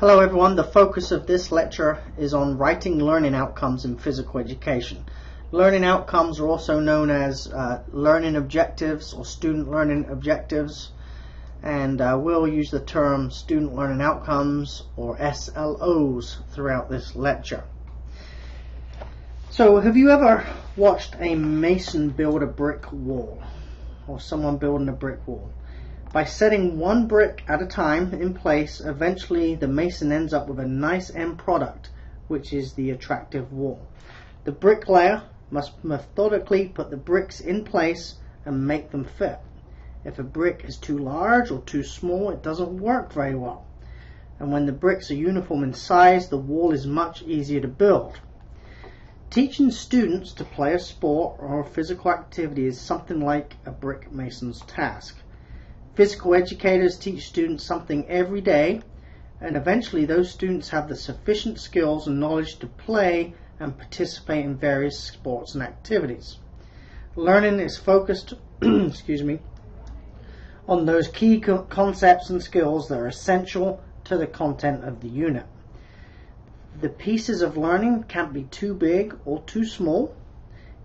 Hello everyone, the focus of this lecture is on writing learning outcomes in physical education. Learning outcomes are also known as learning objectives or student learning objectives, and we'll use the term student learning outcomes or SLOs throughout this lecture. So have you ever watched a mason build a brick wall or someone building a brick wall? By setting one brick at a time in place, eventually the mason ends up with a nice end product, which is the attractive wall. The bricklayer must methodically put the bricks in place and make them fit. If a brick is too large or too small, it doesn't work very well. And when the bricks are uniform in size, the wall is much easier to build. Teaching students to play a sport or a physical activity is something like a brick mason's task. Physical educators teach students something every day, and eventually those students have the sufficient skills and knowledge to play and participate in various sports and activities. Learning is focused on those key concepts and skills that are essential to the content of the unit. The pieces of learning can't be too big or too small.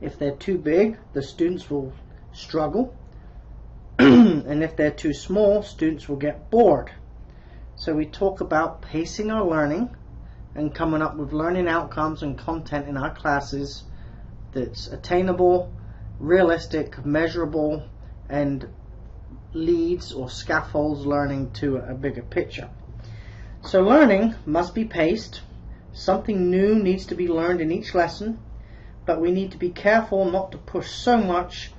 If they're too big, the students will struggle. And if they're too small, students will get bored. So we talk about pacing our learning and coming up with learning outcomes and content in our classes that's attainable, realistic, measurable, and leads or scaffolds learning to a bigger picture. So learning must be paced. Something new needs to be learned in each lesson, but we need to be careful not to push so much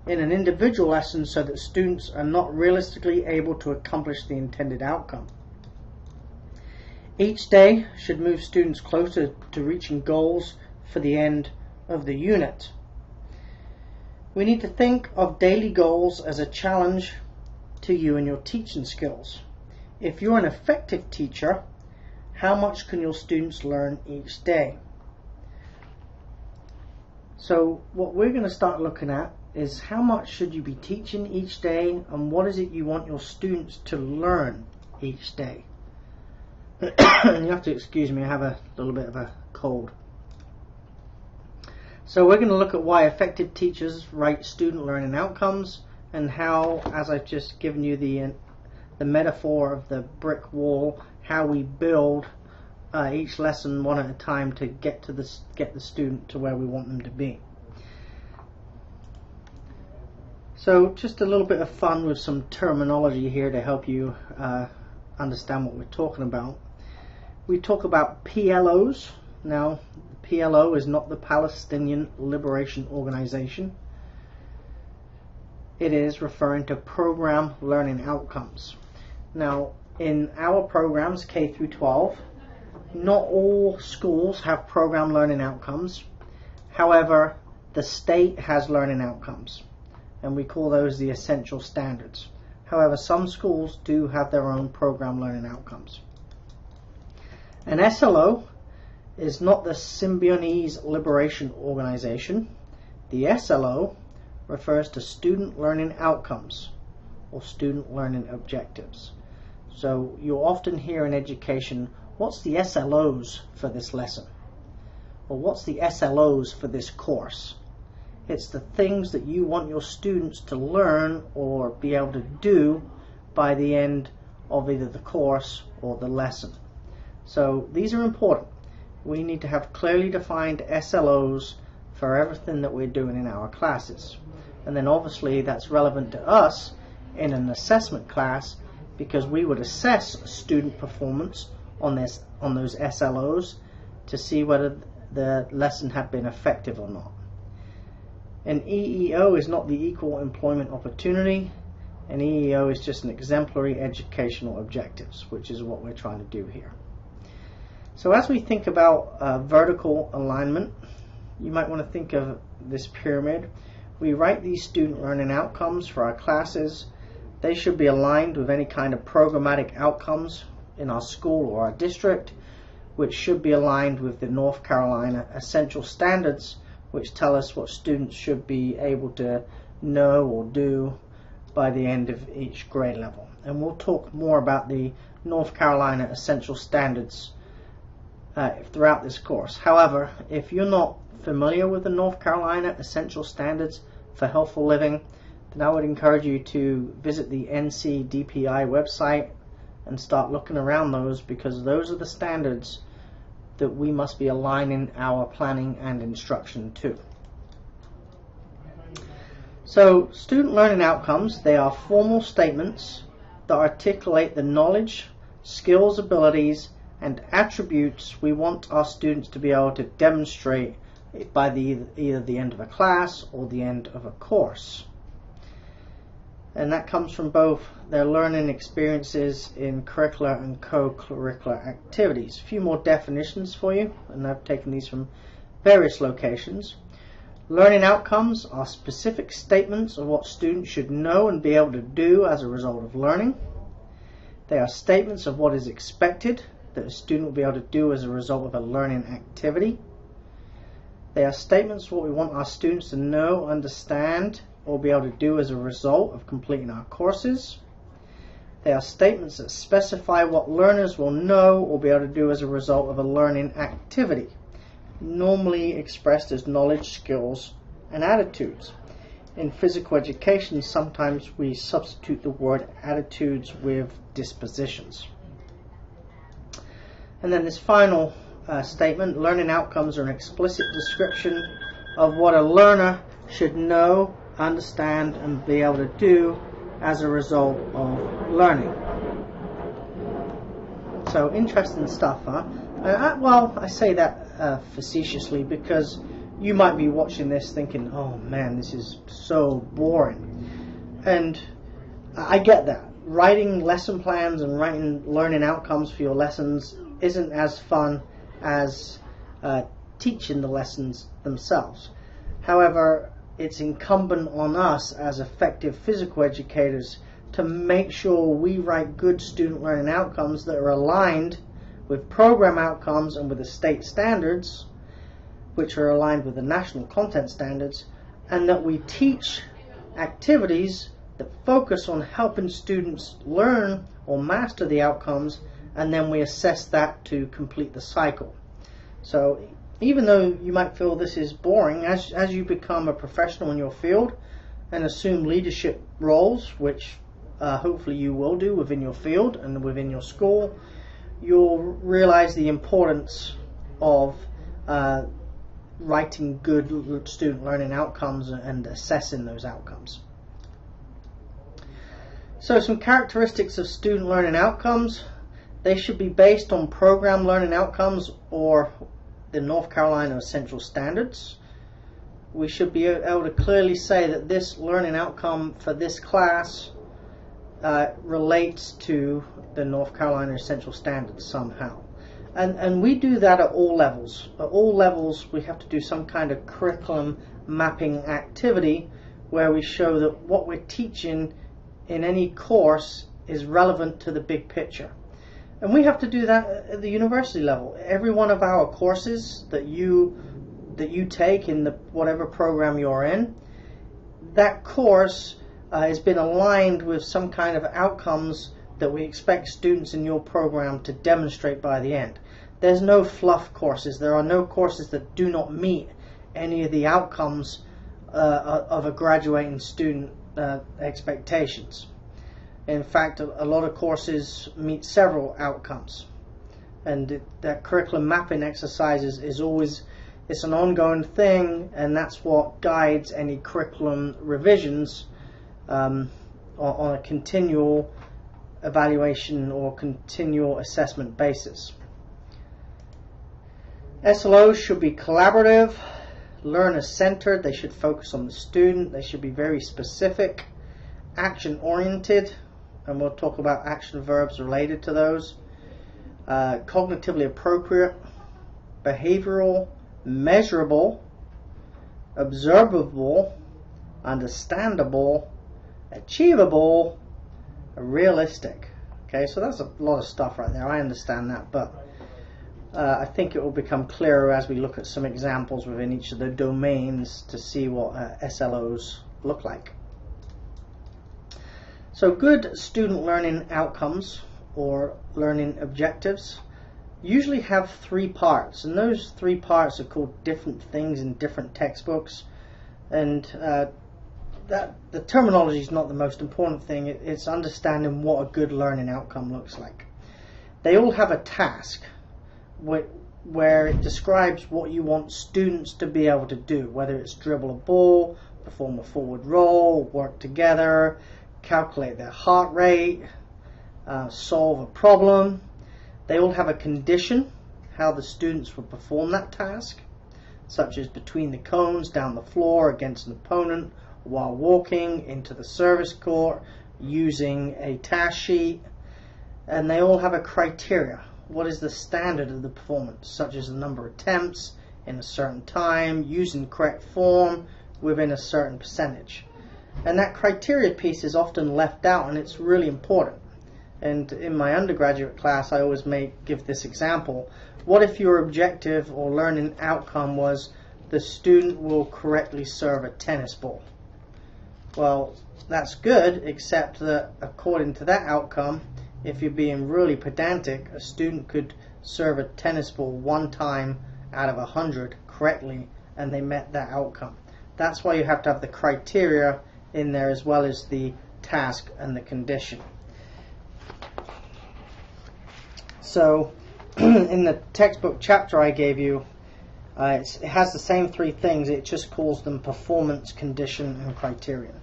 in an individual lesson so that students are not realistically able to accomplish the intended outcome. Each day should move students closer to reaching goals for the end of the unit. We need to think of daily goals as a challenge to you and your teaching skills. If you're an effective teacher, how much can your students learn each day? So what we're going to start looking at is how much should you be teaching each day, and what is it you want your students to learn each day. And you have to excuse me, I have a little bit of a cold. So we're going to look at why effective teachers write student learning outcomes, and how, as I've just given you the metaphor of the brick wall, how we build each lesson one at a time to get the student to where we want them to be. So just a little bit of fun with some terminology here to help you understand what we're talking about. We talk about PLOs. Now, PLO is not the Palestinian Liberation Organization. It is referring to program learning outcomes. Now, in our programs, K through 12, not all schools have program learning outcomes. However, the state has learning outcomes, and we call those the essential standards. However, some schools do have their own program learning outcomes. An SLO is not the Symbionese Liberation Organization. The SLO refers to student learning outcomes or student learning objectives. So you'll often hear in education, what's the SLOs for this lesson? Or what's the SLOs for this course? It's the things that you want your students to learn or be able to do by the end of either the course or the lesson. So these are important. We need to have clearly defined SLOs for everything that we're doing in our classes. And then obviously that's relevant to us in an assessment class, because we would assess student performance on those SLOs to see whether the lesson had been effective or not. An EEO is not the equal employment opportunity. An EEO is just an exemplary educational objectives, which is what we're trying to do here. So as we think about vertical alignment, you might want to think of this pyramid. We write these student learning outcomes for our classes. They should be aligned with any kind of programmatic outcomes in our school or our district, which should be aligned with the North Carolina Essential Standards, which tell us what students should be able to know or do by the end of each grade level. And we'll talk more about the North Carolina Essential Standards throughout this course. However, if you're not familiar with the North Carolina Essential Standards for Healthful Living, then I would encourage you to visit the NCDPI website and start looking around those, because those are the standards that we must be aligning our planning and instruction to. So, student learning outcomes, they are formal statements that articulate the knowledge, skills, abilities, and attributes we want our students to be able to demonstrate by either the end of a class or the end of a course. And that comes from both their learning experiences in curricular and co-curricular activities. A few more definitions for you, and I've taken these from various locations. Learning outcomes are specific statements of what students should know and be able to do as a result of learning. They are statements of what is expected that a student will be able to do as a result of a learning activity. They are statements of what we want our students to know, understand, or be able to do as a result of completing our courses. They are statements that specify what learners will know or be able to do as a result of a learning activity, normally expressed as knowledge, skills, and attitudes. In physical education, sometimes we substitute the word attitudes with dispositions. And then this final statement, learning outcomes are an explicit description of what a learner should know, understand, and be able to do as a result of learning. So interesting stuff, huh? Well, I say that facetiously, because you might be watching this thinking, oh man, this is so boring. And I get that. Writing lesson plans and writing learning outcomes for your lessons isn't as fun as teaching the lessons themselves. However, it's incumbent on us as effective physical educators to make sure we write good student learning outcomes that are aligned with program outcomes and with the state standards, which are aligned with the national content standards, and that we teach activities that focus on helping students learn or master the outcomes, and then we assess that to complete the cycle. So even though you might feel this is boring, as you become a professional in your field and assume leadership roles, which hopefully you will do within your field and within your school, you'll realize the importance of writing good student learning outcomes and assessing those outcomes. So some characteristics of student learning outcomes. They should be based on program learning outcomes or the North Carolina Essential Standards. We should be able to clearly say that this learning outcome for this class relates to the North Carolina Essential Standards somehow. And we do that at all levels. At all levels we have to do some kind of curriculum mapping activity where we show that what we're teaching in any course is relevant to the big picture. And we have to do that at the university level. Every one of our courses that you take in the whatever program you're in, that course has been aligned with some kind of outcomes that we expect students in your program to demonstrate by the end. There's no fluff courses. There are no courses that do not meet any of the outcomes of a graduating student expectations. In fact, a lot of courses meet several outcomes, and that curriculum mapping exercise is always, it's an ongoing thing, and that's what guides any curriculum revisions on a continual evaluation or continual assessment basis. SLOs should be collaborative, learner-centered. They should focus on the student. They should be very specific, action-oriented, and we'll talk about action verbs related to those. Cognitively appropriate, behavioral, measurable, observable, understandable, achievable, realistic. Okay, so that's a lot of stuff right there. I understand that, but I think it will become clearer as we look at some examples within each of the domains to see what SLOs look like. So good student learning outcomes or learning objectives usually have three parts, and those three parts are called different things in different textbooks, and that the terminology is not the most important thing. It's understanding what a good learning outcome looks like. They all have a task where it describes what you want students to be able to do, whether it's dribble a ball, perform a forward roll, work together, calculate their heart rate, solve a problem. They all have a condition, how the students will perform that task, such as between the cones, down the floor, against an opponent, while walking, into the service court, using a task sheet. And they all have a criteria. What is the standard of the performance, such as the number of attempts in a certain time, using correct form within a certain percentage. And that criteria piece is often left out, and it's really important. And in my undergraduate class, I always give this example. What if your objective or learning outcome was the student will correctly serve a tennis ball? Well, that's good, except that according to that outcome, if you're being really pedantic, a student could serve a tennis ball 1 time out of 100 correctly, and they met that outcome. That's why you have to have the criteria in there as well as the task and the condition. So in the textbook chapter I gave you, it has the same 3 things. It just calls them performance, condition, and criterion.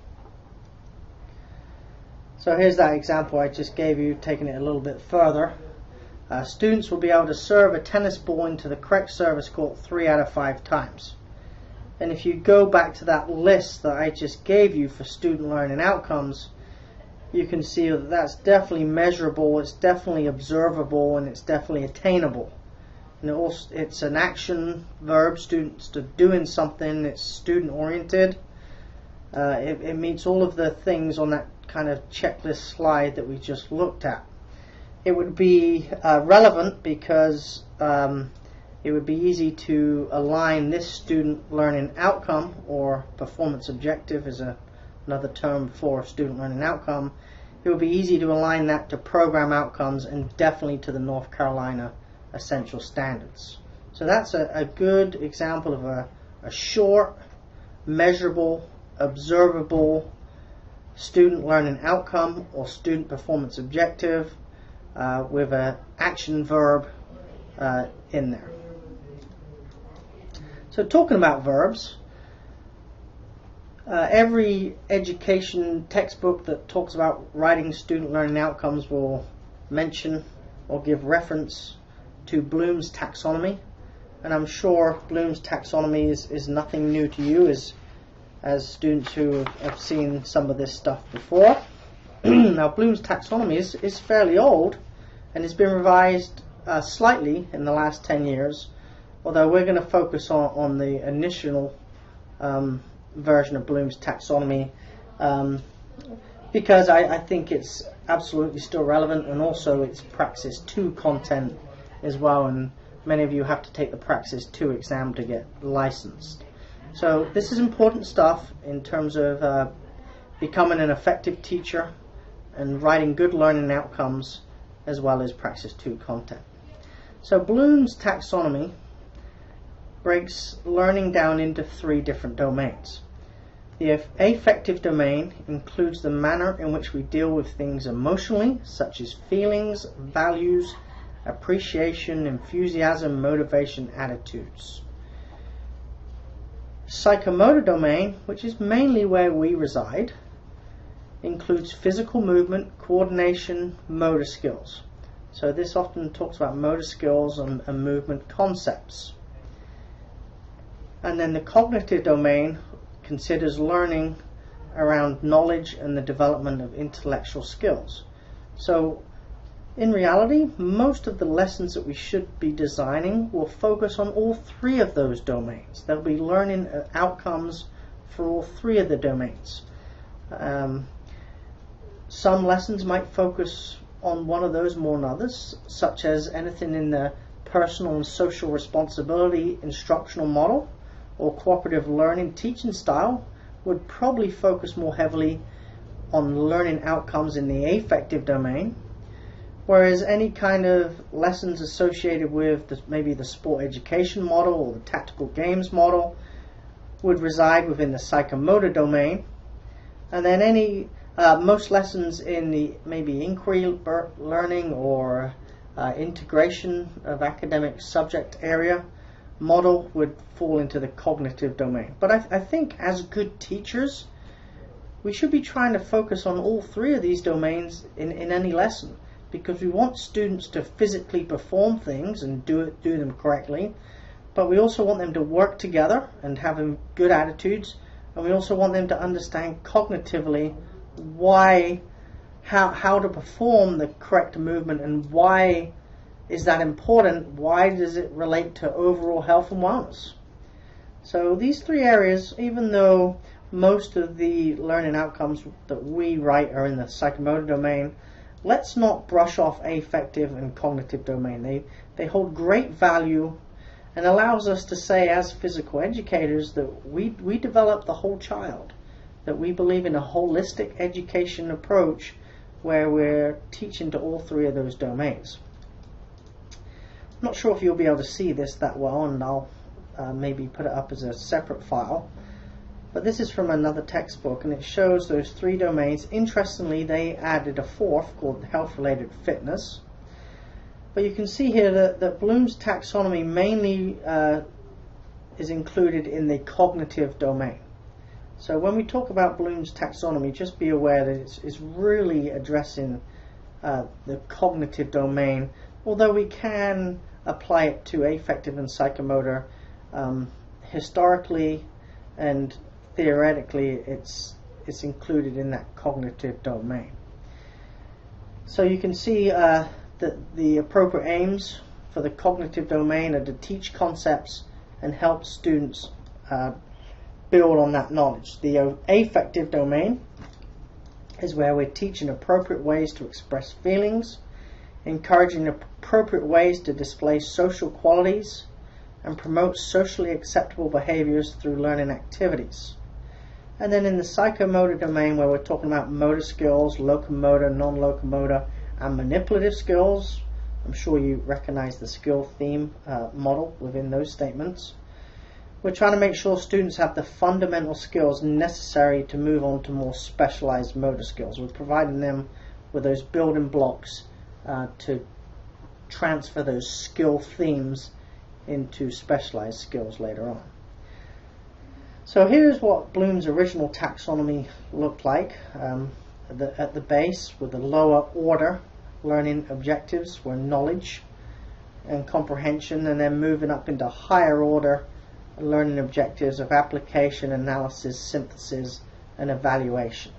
So here's that example I just gave you, taking it a little bit further. Students will be able to serve a tennis ball into the correct service court 3 out of 5 times. And if you go back to that list that I just gave you for student learning outcomes, you can see that that's definitely measurable, it's definitely observable, and it's definitely attainable. And it's an action verb, students are doing something, it's student oriented. It meets all of the things on that kind of checklist slide that we just looked at. It would be relevant because it would be easy to align this student learning outcome, or performance objective is another term for student learning outcome. It would be easy to align that to program outcomes, and definitely to the North Carolina Essential Standards. So that's a good example of a short, measurable, observable student learning outcome or student performance objective with an action verb in there. So talking about verbs, every education textbook that talks about writing student learning outcomes will mention or give reference to Bloom's taxonomy, and I'm sure Bloom's taxonomy is nothing new to you as students who have seen some of this stuff before. Now Bloom's taxonomy is fairly old, and it's been revised slightly in the last 10 years, although we're going to focus on the initial version of Bloom's taxonomy because I think it's absolutely still relevant, and also it's Praxis 2 content as well, and many of you have to take the Praxis 2 exam to get licensed. So this is important stuff in terms of becoming an effective teacher and writing good learning outcomes, as well as Praxis 2 content. So Bloom's taxonomy breaks learning down into 3 different domains. The affective domain includes the manner in which we deal with things emotionally, such as feelings, values, appreciation, enthusiasm, motivation, attitudes. Psychomotor domain, which is mainly where we reside, includes physical movement, coordination, motor skills. So this often talks about motor skills and movement concepts. And then the cognitive domain considers learning around knowledge and the development of intellectual skills. So in reality, most of the lessons that we should be designing will focus on all 3 of those domains. There'll be learning outcomes for all 3 of the domains. Some lessons might focus on one of those more than others, such as anything in the personal and social responsibility instructional model or cooperative learning teaching style would probably focus more heavily on learning outcomes in the affective domain, whereas any kind of lessons associated with maybe the sport education model or the tactical games model would reside within the psychomotor domain. And then most lessons in the maybe inquiry learning or integration of academic subject area model would fall into the cognitive domain. But I think as good teachers, we should be trying to focus on all three of these domains in any lesson, because we want students to physically perform things and do them correctly, but we also want them to work together and have good attitudes, and we also want them to understand cognitively how to perform the correct movement, and why is that important? Why does it relate to overall health and wellness? So these three areas, even though most of the learning outcomes that we write are in the psychomotor domain, let's not brush off affective and cognitive domain. They hold great value and allows us to say as physical educators that we develop the whole child, that we believe in a holistic education approach where we're teaching to all three of those domains. I'm not sure if you'll be able to see this that well, and I'll maybe put it up as a separate file. But this is from another textbook, and it shows those three domains. Interestingly, they added a fourth called health-related fitness. But you can see here that Bloom's taxonomy mainly is included in the cognitive domain. So when we talk about Bloom's taxonomy, just be aware that it's really addressing the cognitive domain, although we can apply it to affective and psychomotor. Historically and theoretically, it's included in that cognitive domain. So you can see that the appropriate aims for the cognitive domain are to teach concepts and help students build on that knowledge. The affective domain is where we're teaching appropriate ways to express feelings, encouraging appropriate ways to display social qualities, and promote socially acceptable behaviors through learning activities. And then in the psychomotor domain, where we're talking about motor skills, locomotor, non-locomotor, and manipulative skills, I'm sure you recognize the skill theme model within those statements. We're trying to make sure students have the fundamental skills necessary to move on to more specialized motor skills. We're providing them with those building blocks to transfer those skill themes into specialized skills later on. So here's what Bloom's original taxonomy looked like at the base, with the lower order learning objectives were knowledge and comprehension, and then moving up into higher order learning objectives of application, analysis, synthesis, and evaluation.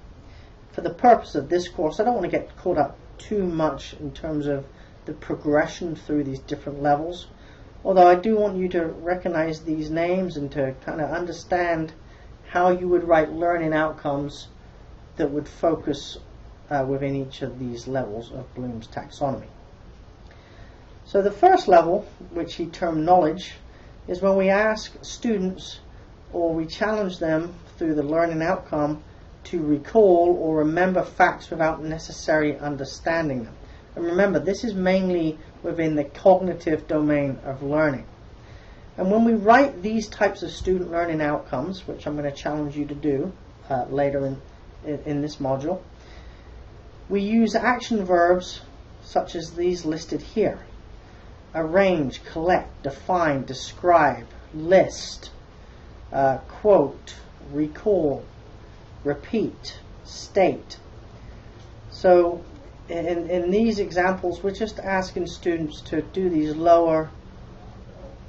For the purpose of this course, I don't want to get caught up too much in terms of the progression through these different levels, although I do want you to recognize these names and to kind of understand how you would write learning outcomes that would focus within each of these levels of Bloom's taxonomy. So the first level, which he termed knowledge, is when we ask students, or we challenge them through the learning outcome, to recall or remember facts without necessarily understanding them. And remember, this is mainly within the cognitive domain of learning. And when we write these types of student learning outcomes, which I'm going to challenge you to do later in this module, we use action verbs such as these listed here: arrange, collect, define, describe, list, quote, recall, repeat, state. So in these examples, we're just asking students to do these lower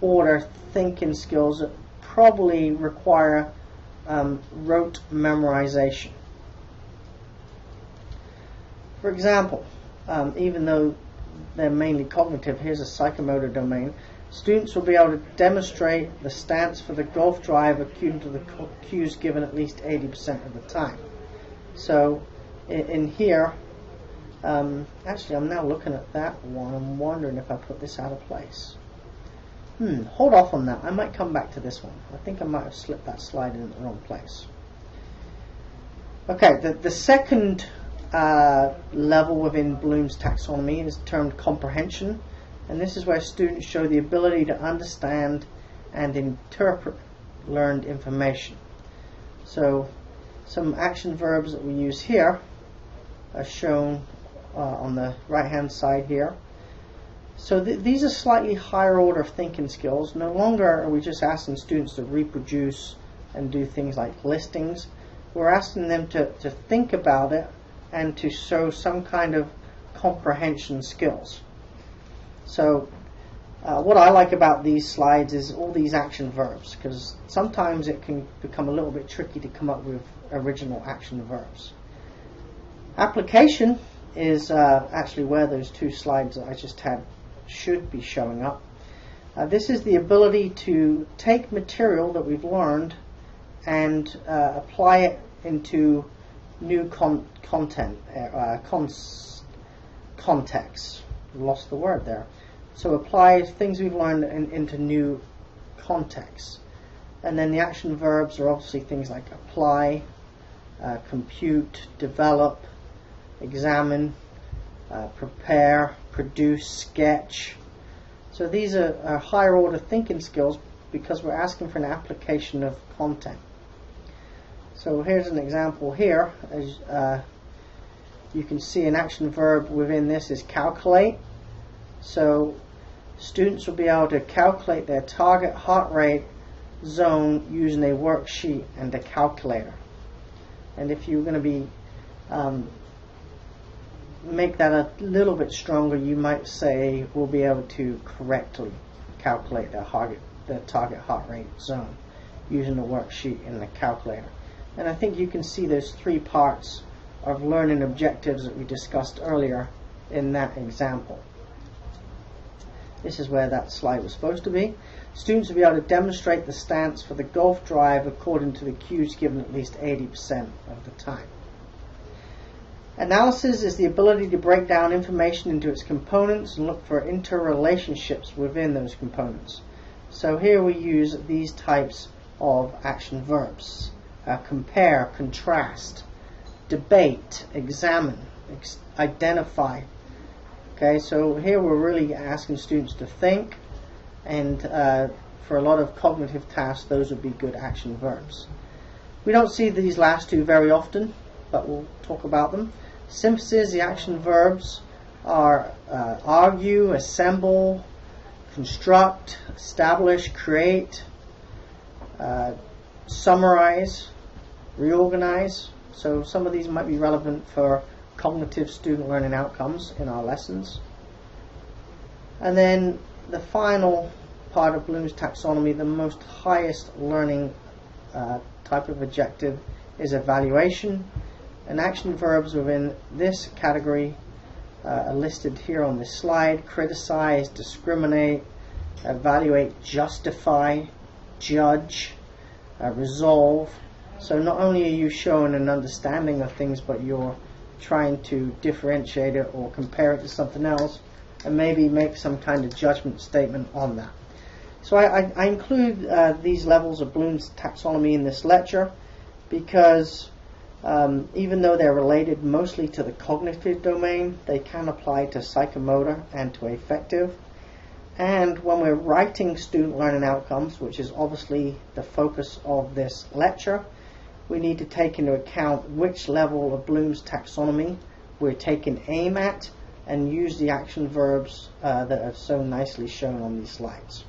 order thinking skills that probably require rote memorization. For example, even though they're mainly cognitive, here's a psychomotor domain. Students will be able to demonstrate the stance for the golf drive according to the cues given at least 80% of the time. So in here, actually I'm now looking at that one. I'm wondering if I put this out of place. Hold off on that. I might come back to this one. I think I might have slipped that slide in the wrong place. Okay, the second level within Bloom's taxonomy is termed comprehension, and this is where students show the ability to understand and interpret learned information. So some action verbs that we use here are shown on the right hand side here. So these are slightly higher order of thinking skills. No longer are we just asking students to reproduce and do things like listings. We're asking them to think about it and to show some kind of comprehension skills. So what I like about these slides is all these action verbs, because sometimes it can become a little bit tricky to come up with original action verbs. Application is actually where those two slides that I just had should be showing up. This is the ability to take material that we've learned and apply it into new context. Lost the word there. So apply things we've learned into new contexts. And then the action verbs are obviously things like apply, compute, develop, examine, prepare, produce, sketch. So these are higher order thinking skills because we're asking for an application of content. So here's an example here. As you can see, an action verb within this is calculate. So students will be able to calculate their target heart rate zone using a worksheet and a calculator. And if you're going to be make that a little bit stronger, you might say we'll be able to correctly calculate their target heart rate zone using a worksheet and a calculator. And I think you can see those three parts of learning objectives that we discussed earlier in that example. This is where that slide was supposed to be. Students will be able to demonstrate the stance for the golf drive according to the cues given at least 80% of the time. Analysis is the ability to break down information into its components and look for interrelationships within those components. So here we use these types of action verbs. Compare, contrast, debate, examine, identify. Okay, so here we're really asking students to think, and for a lot of cognitive tasks, those would be good action verbs. We don't see these last two very often, but we'll talk about them. Synthesis, the action verbs are argue, assemble, construct, establish, create, summarize, reorganize. So some of these might be relevant for cognitive student learning outcomes in our lessons. And then the final part of Bloom's taxonomy, the most highest learning type of objective, is evaluation. And action verbs within this category are listed here on this slide: criticize, discriminate, evaluate, justify, judge, resolve. So not only are you showing an understanding of things, but you're trying to differentiate it or compare it to something else and maybe make some kind of judgment statement on that. So I include these levels of Bloom's taxonomy in this lecture because even though they're related mostly to the cognitive domain, they can apply to psychomotor and to affective. And when we're writing student learning outcomes, which is obviously the focus of this lecture, we need to take into account which level of Bloom's taxonomy we're taking aim at and use the action verbs that are so nicely shown on these slides.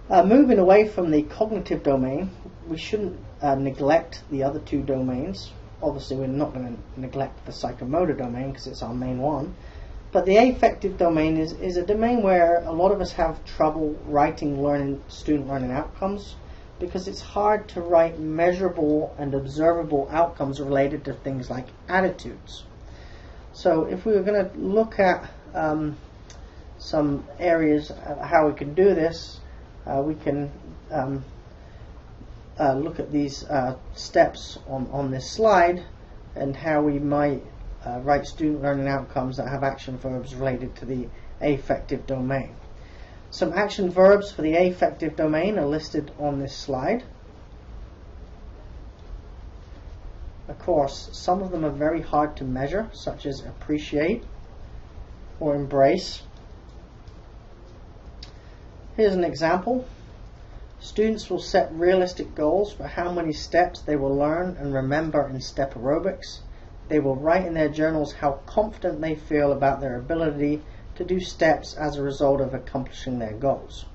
Moving away from the cognitive domain, we shouldn't neglect the other two domains. Obviously, we're not going to neglect the psychomotor domain because it's our main one. But the affective domain is a domain where a lot of us have trouble writing student learning outcomes because it's hard to write measurable and observable outcomes related to things like attitudes. So if we were going to look at some areas how we can do this, we can look at these steps on this slide and how we might write student learning outcomes that have action verbs related to the affective domain. Some action verbs for the affective domain are listed on this slide. Of course, some of them are very hard to measure, such as appreciate or embrace. Here's an example. Students will set realistic goals for how many steps they will learn and remember in step aerobics. They will write in their journals how confident they feel about their ability to do steps as a result of accomplishing their goals.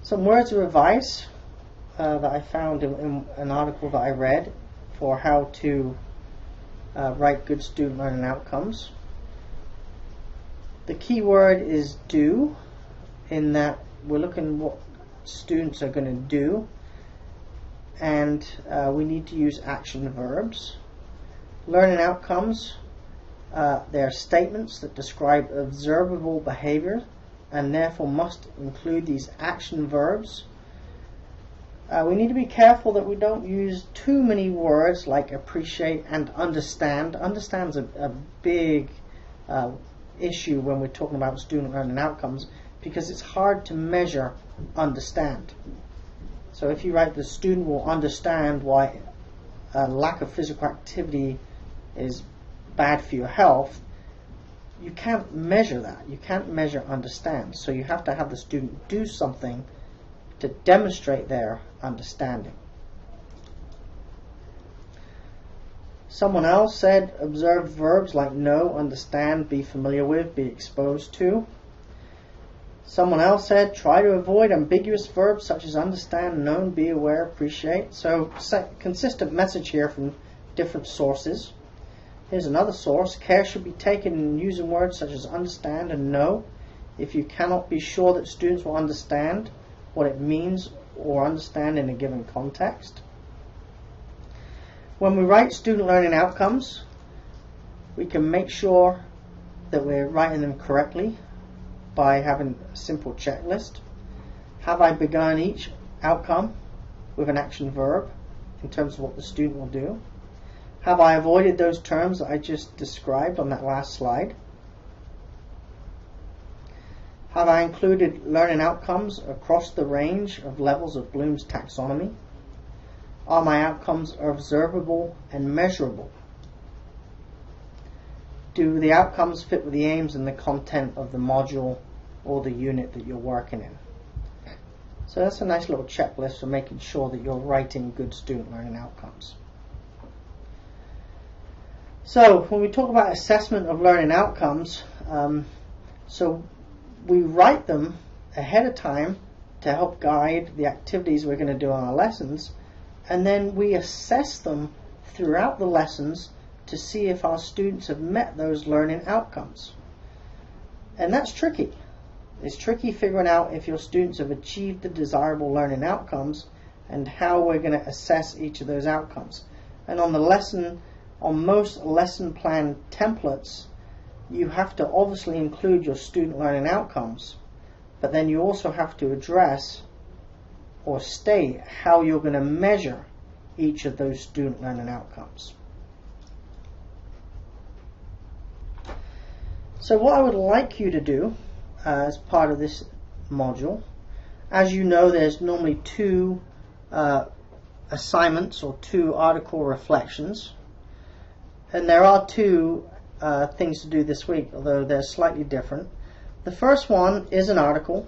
Some words of advice that I found in an article that I read for how to write good student learning outcomes. The key word is do, in that we're looking what students are going to do, and we need to use action verbs. Learning outcomes, they are statements that describe observable behavior and therefore must include these action verbs. We need to be careful that we don't use too many words like appreciate and understand. Understand's a big issue when we're talking about student learning outcomes, because it's hard to measure understand. So if you write the student will understand why a lack of physical activity is bad for your health, you can't measure that. You can't measure understand. So you have to have the student do something to demonstrate their understanding. Someone else said observed verbs like know, understand, be familiar with, be exposed to. Someone else said try to avoid ambiguous verbs such as understand, known, be aware, appreciate. So consistent message here from different sources. Here's another source. Care should be taken in using words such as understand and know if you cannot be sure that students will understand what it means or understand in a given context. When we write student learning outcomes, we can make sure that we're writing them correctly by having a simple checklist. Have I begun each outcome with an action verb in terms of what the student will do? Have I avoided those terms that I just described on that last slide? Have I included learning outcomes across the range of levels of Bloom's taxonomy? Are my outcomes observable and measurable? Do the outcomes fit with the aims and the content of the module or the unit that you're working in? So that's a nice little checklist for making sure that you're writing good student learning outcomes. So when we talk about assessment of learning outcomes, so we write them ahead of time to help guide the activities we're going to do on our lessons, and then we assess them throughout the lessons to see if our students have met those learning outcomes. And that's tricky. It's tricky figuring out if your students have achieved the desirable learning outcomes and how we're going to assess each of those outcomes. And on most lesson plan templates, you have to obviously include your student learning outcomes, but then you also have to address or state how you're going to measure each of those student learning outcomes. So what I would like you to do as part of this module, as you know, there's normally two assignments or two article reflections, and there are two things to do this week, although they're slightly different. The first one is an article,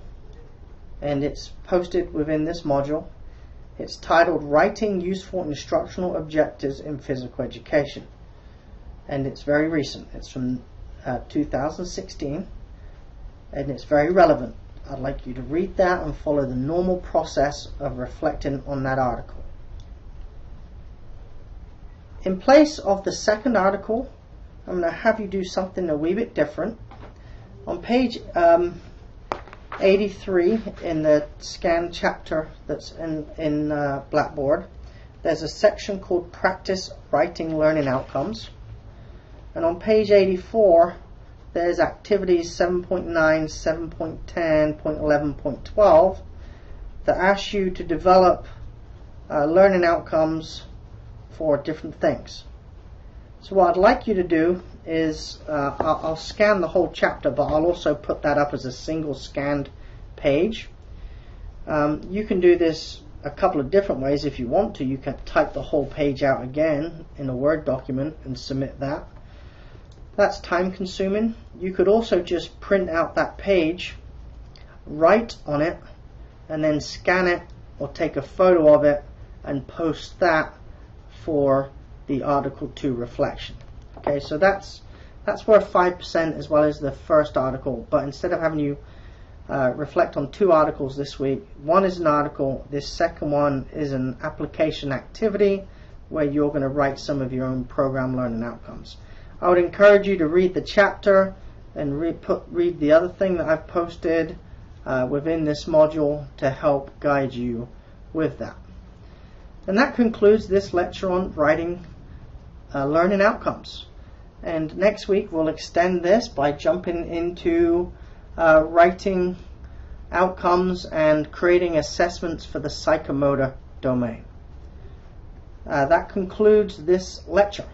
and it's posted within this module. It's titled Writing Useful Instructional Objectives in Physical Education, and it's very recent. It's from 2016, and it's very relevant. I'd like you to read that and follow the normal process of reflecting on that article. In place of the second article, I'm going to have you do something a wee bit different. On page 83 in the scan chapter that's in Blackboard, there's a section called Practice Writing Learning Outcomes. And on page 84, there's activities 7.9, 7.10, 7.11.12 that ask you to develop learning outcomes for different things. So what I'd like you to do is, I'll scan the whole chapter, but I'll also put that up as a single scanned page. You can do this a couple of different ways. If you want to, you can type the whole page out again in a Word document and submit that. That's time consuming. You could also just print out that page, write on it, and then scan it or take a photo of it and post that for the Article 2 reflection. Okay, so that's worth 5% as well as the first article, but instead of having you reflect on 2 articles this week, one is an article, this second one is an application activity where you're going to write some of your own program learning outcomes. I would encourage you to read the chapter and read the other thing that I've posted within this module to help guide you with that. And that concludes this lecture on writing learning outcomes. And next week we'll extend this by jumping into writing outcomes and creating assessments for the psychomotor domain. That concludes this lecture.